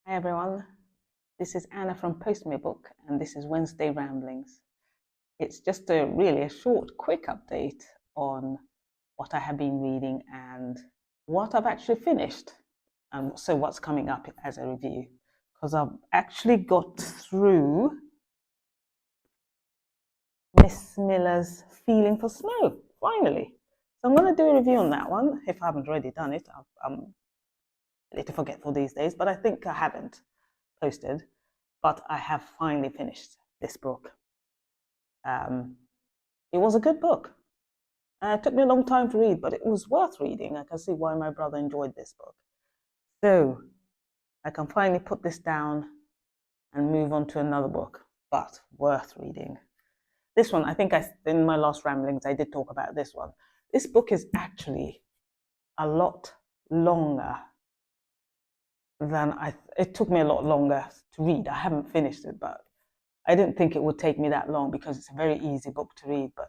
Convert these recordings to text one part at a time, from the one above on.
Hi everyone, this is Anna from Post Me Book, and this is Wednesday Ramblings. It's just really a short, quick update on what I have been reading and what I've actually finished, and so what's coming up as a review. Because I've actually got through Miss Smillas' Feeling for Snow, finally. So I'm going to do a review on that one. If I haven't already done it, I'm a little forgetful these days, but I think I haven't posted. But I have finally finished this book. It was a good book. It took me a long time to read, but it was worth reading. I can see why my brother enjoyed this book. So I can finally put this down and move on to another book, but worth reading. This one, I think in my last ramblings, I did talk about this one. This book is actually a lot longer than it took me a lot longer to read. I haven't finished it, but I didn't think it would take me that long because it's a very easy book to read, but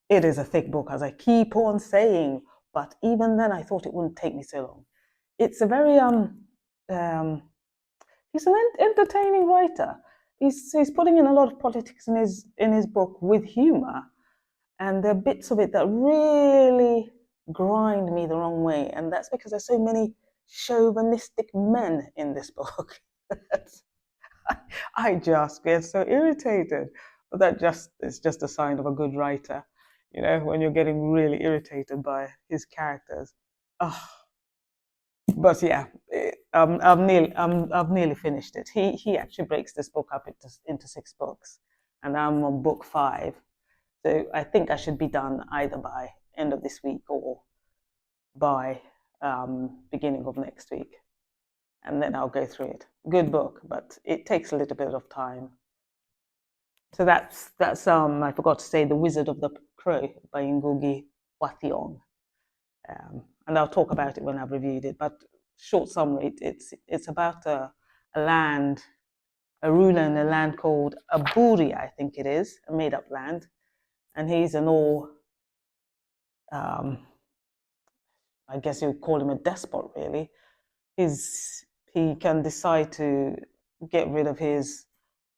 it is a thick book, as I keep on saying, but even then I thought it wouldn't take me so long. It's a very he's an entertaining writer. He's putting in a lot of politics in his book with humor, and there are bits of it that really grind me the wrong way, and that's because there's so many chauvinistic men in this book. I just get so irritated. But that is just a sign of a good writer, when you're getting really irritated by his characters. Oh, but yeah, I've nearly finished it. He actually breaks this book up into 6 books, and I'm on book 5. So I think I should be done either by end of this week or by beginning of next week, and then I'll go through it. Good book, but it takes a little bit of time. So that's I forgot to say, The Wizard of the Crow by Ngugi Wa Thiong. And I'll talk about it when I've reviewed it. But short summary, it's about a ruler in a land called Aburi, I think it is, a made-up land, and he's an I guess you would call him a despot, really. He can decide to get rid of his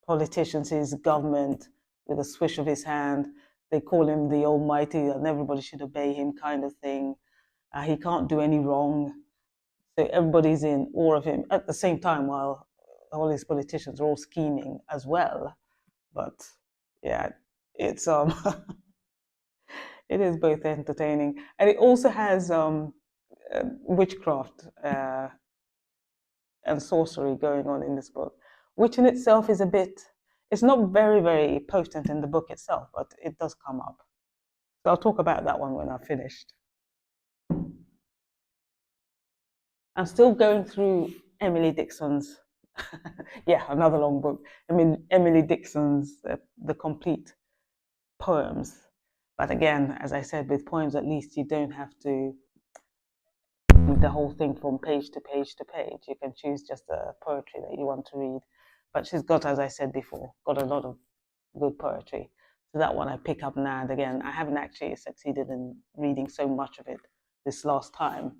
politicians, his government, with a swish of his hand. They call him the Almighty, and everybody should obey him, kind of thing. He can't do any wrong, so everybody's in awe of him. At the same time, while all these politicians are all scheming as well, but yeah, it's it is both entertaining, and it also has witchcraft and sorcery going on in this book, which in itself is it's not very, very potent in the book itself, but it does come up. So I'll talk about that one when I've finished. I'm still going through Emily Dixon's, yeah, another long book. Emily Dixon's The Complete poems. But again, as I said, with poems, at least you don't have to read the whole thing from page to page to page. You can choose just the poetry that you want to read. But she's got, as I said before, got a lot of good poetry. So that one I pick up now and again. I haven't actually succeeded in reading so much of it this last time,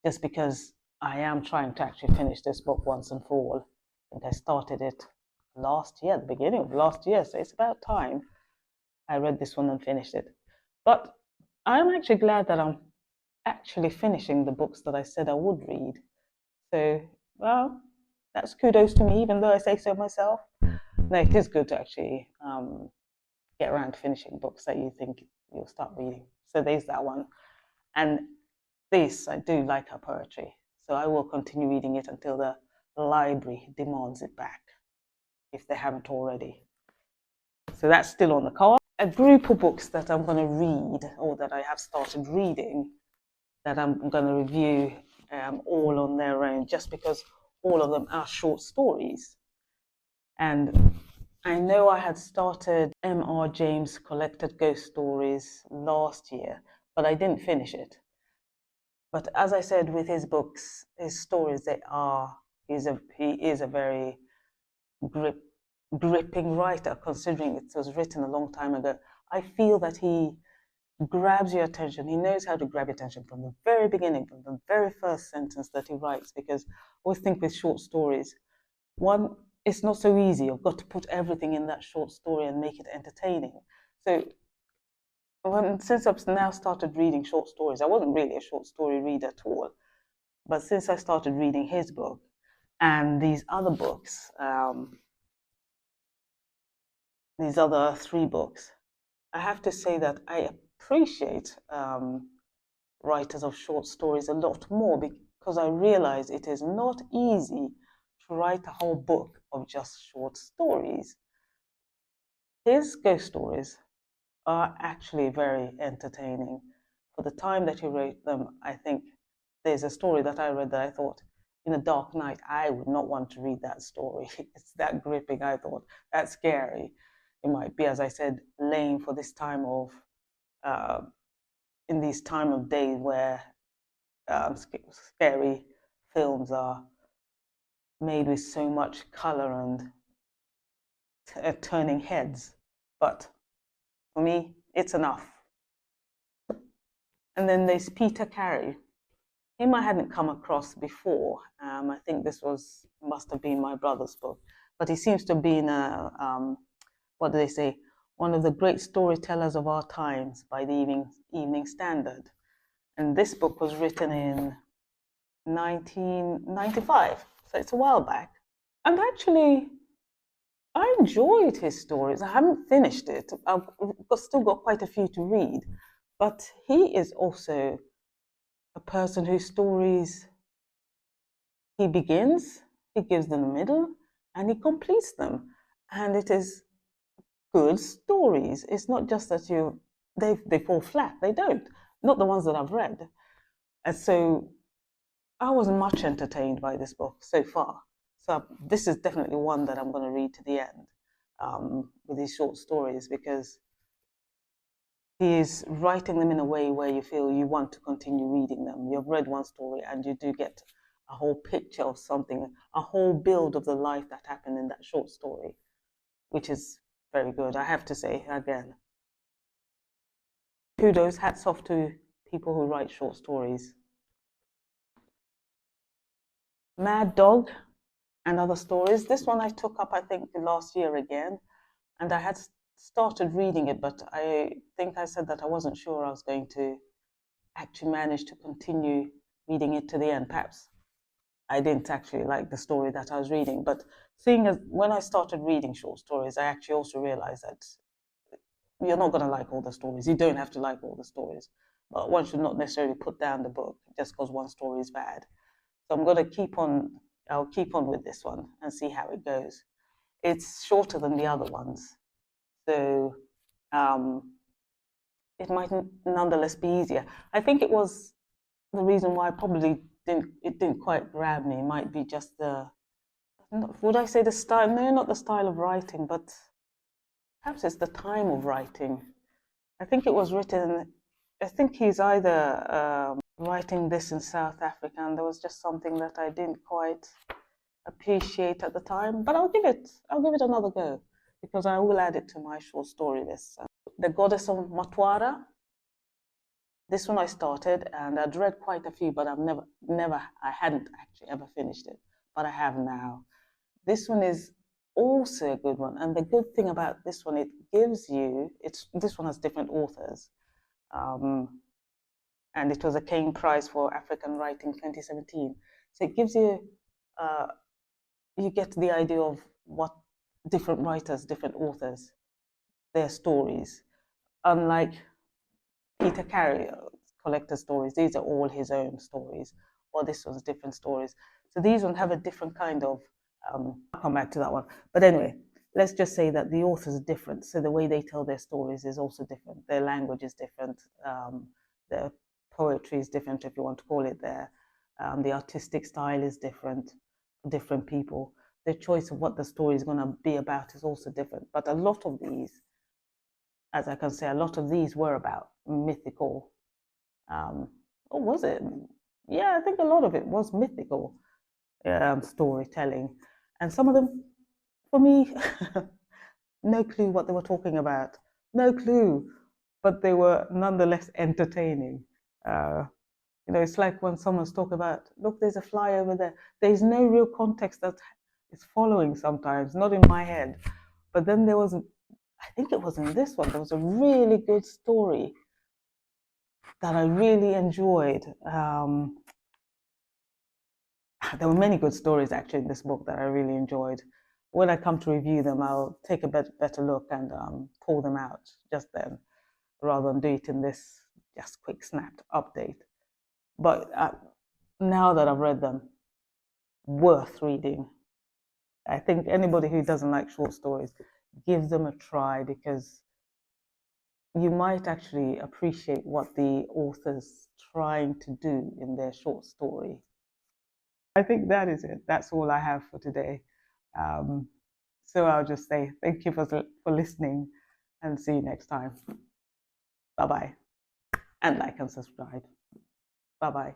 just because I am trying to actually finish this book once and for all. I think I started it last year, the beginning of last year, so it's about time I read this one and finished it. But I'm actually glad that I'm actually finishing the books that I said I would read. So, well, that's kudos to me, even though I say so myself. No, it is good to actually get around to finishing books that you think you'll start reading. So there's that one. And this, I do like her poetry. So I will continue reading it until the library demands it back, if they haven't already. So that's still on the card. A group of books that I'm going to read, or that I have started reading, that I'm going to review all on their own, just because all of them are short stories. And I know I had started M.R. James' Collected Ghost Stories last year, but I didn't finish it. But as I said, with his books, his stories, he is a very gripping writer, considering it was written a long time ago. I feel that he grabs your attention. He knows how to grab your attention from the very beginning, from the very first sentence that he writes, because I always think with short stories, one, it's not so easy. You've got to put everything in that short story and make it entertaining. So since I've now started reading short stories, I wasn't really a short story reader at all, but since I started reading his book and these other books, these other 3 books, I have to say that I appreciate writers of short stories a lot more, because I realize it is not easy to write a whole book of just short stories. His ghost stories are actually very entertaining. For the time that he wrote them, I think there's a story that I read that I thought, in a dark night, I would not want to read that story. It's that gripping, I thought. That's scary. It might be, as I said, lame for this time of, in these time of day where scary films are made with so much color and turning heads. But for me, it's enough. And then there's Peter Carey. Him I hadn't come across before. I think this must have been my brother's book, but he seems to have been what do they say? One of the great storytellers of our times by the Evening Standard. And this book was written in 1995, so it's a while back. And actually, I enjoyed his stories. I haven't finished it. I've still got quite a few to read, but he is also a person whose stories, he begins, he gives them a middle, and he completes them. And it is good stories. It's not just that they fall flat. They don't. Not the ones that I've read. And so I was much entertained by this book so far. So this is definitely one that I'm going to read to the end, with these short stories, because he is writing them in a way where you feel you want to continue reading them. You've read one story and you do get a whole picture of something, a whole build of the life that happened in that short story, which is very good, I have to say. Again, kudos, hats off to people who write short stories. Mad Dog and Other Stories. This one I took up, I think, last year again, and I had started reading it, but I think I said that I wasn't sure I was going to actually manage to continue reading it to the end. Perhaps I didn't actually like the story that I was reading, but seeing as when I started reading short stories, I actually also realized that you're not going to like all the stories. You don't have to like all the stories, but one should not necessarily put down the book just because one story is bad. So I'm going to I'll keep on with this one and see how it goes. It's shorter than the other ones, so it might nonetheless be easier. I think it was the reason why it didn't quite grab me. It might be just would I say the style? No, not the style of writing, but perhaps it's the time of writing. I think it was written, I think he's either writing this in South Africa, and there was just something that I didn't quite appreciate at the time. But I'll give it another go, because I will add it to my short story list. The Goddess of Mtwata. This one I started, and I'd read quite a few, but I hadn't actually ever finished it, but I have now. This one is also a good one, and the good thing about this one, this one has different authors, and it was a Careys Prize for African Writing 2017. So it gives you, you get the idea of what different writers, different authors, their stories. Unlike Peter Carey, collector stories, these are all his own stories, or this one's different stories. So these ones have a different kind of, I'll come back to that one. But anyway, let's just say that the authors are different. So the way they tell their stories is also different. Their language is different. Their poetry is different, if you want to call it there. The artistic style is different for different people. The choice of what the story is going to be about is also different. But a lot of these, as I can say, a lot of these were about mythical, or was it? Yeah, I think a lot of it was mythical storytelling. And some of them, for me, no clue what they were talking about. No clue. but they were nonetheless entertaining. It's like when someone's talking about, look, there's a fly over there. There's no real context that is following sometimes, not in my head. But then there was, I think it was in this one, there was a really good story that I really enjoyed. There were many good stories actually in this book that I really enjoyed. When I come to review them, I'll take a better look and pull them out just then, rather than do it in this just quick snapped update. But now that I've read them, worth reading. I think anybody who doesn't like short stories, give them a try, because you might actually appreciate what the author's trying to do in their short story. I think that is it. That's all I have for today. So I'll just say thank you for listening, and see you next time. Bye-bye. And like and subscribe. Bye-bye.